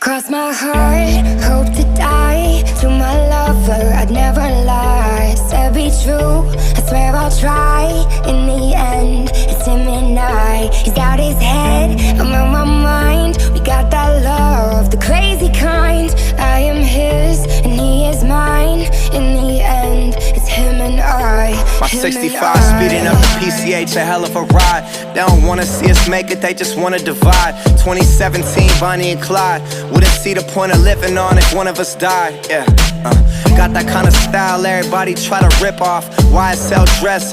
Cross my heart, hope to die. To my lover, I'd never lie. Said be true, I swear I'll try. In the end, it's him and I. He's out his head, I'm on my mind. We got that love, the crazy kind. I am his, and he is mine. In the end, it's him and I. My 65 speeding up the PCH, a hell of a ride. They don't wanna see us make it, they just wanna divide. 2017, Bonnie and Clyde. Wouldn't see the point of living on if one of us died. Yeah, got that kind of style everybody try to rip off. YSL dress